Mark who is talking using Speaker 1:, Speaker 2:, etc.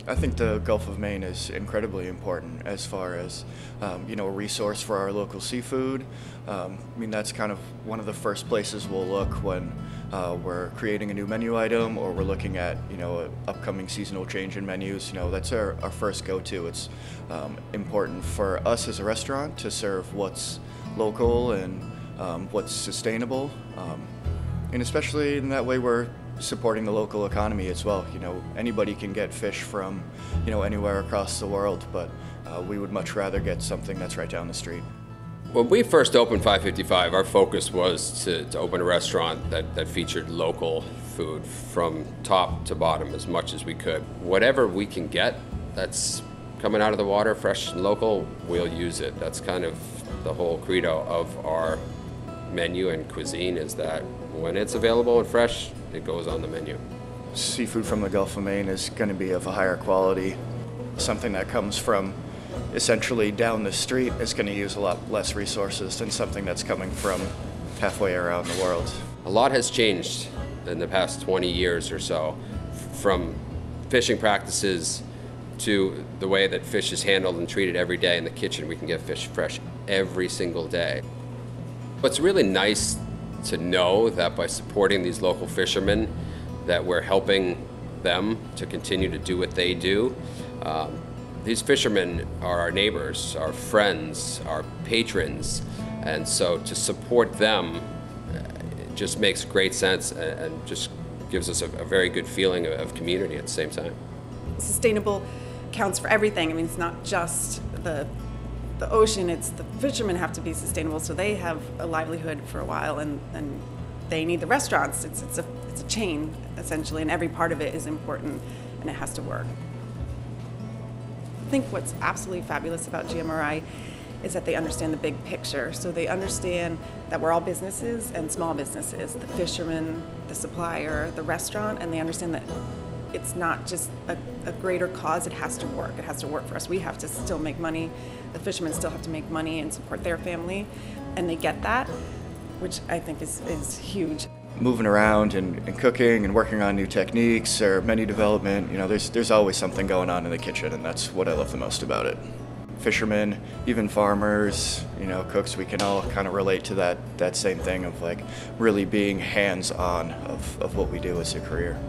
Speaker 1: I think the Gulf of Maine is incredibly important as far as, a resource for our local seafood. That's kind of one of the first places we'll look when we're creating a new menu item or we're looking at, an upcoming seasonal change in menus. That's our first go-to. It's important for us as a restaurant to serve what's local and what's sustainable. And especially in that way, we're supporting the local economy as well. Anybody can get fish from, anywhere across the world, but we would much rather get something that's right down the street.
Speaker 2: When we first opened 555, our focus was to open a restaurant that featured local food from top to bottom as much as we could. Whatever we can get that's coming out of the water, fresh and local, we'll use it. That's kind of the whole credo of our menu and cuisine, is that when it's available and fresh, it goes on the menu.
Speaker 1: Seafood from the Gulf of Maine is going to be of a higher quality. Something that comes from essentially down the street is going to use a lot less resources than something that's coming from halfway around the world.
Speaker 2: A lot has changed in the past 20 years or so, from fishing practices to the way that fish is handled and treated every day in the kitchen. We can get fish fresh every single day. It's really nice to know that by supporting these local fishermen, that we're helping them to continue to do what they do. These fishermen are our neighbors, our friends, our patrons, and so to support them just makes great sense and just gives us a very good feeling of community at the same time.
Speaker 3: Sustainable counts for everything. It's not just the ocean, it's the fishermen have to be sustainable, so they have a livelihood for a while, and they need the restaurants. It's a chain, essentially, and every part of it is important, and it has to work. I think what's absolutely fabulous about GMRI is that they understand the big picture. So they understand that we're all businesses and small businesses, the fisherman, the supplier, the restaurant, and they understand that it's not just a greater cause, it has to work. It has to work for us. We have to still make money. The fishermen still have to make money and support their family, and they get that, which I think is huge.
Speaker 1: Moving around and cooking and working on new techniques or menu development, there's always something going on in the kitchen, and that's what I love the most about it. Fishermen, even farmers, cooks, we can all kind of relate to that same thing of really being hands-on of what we do as a career.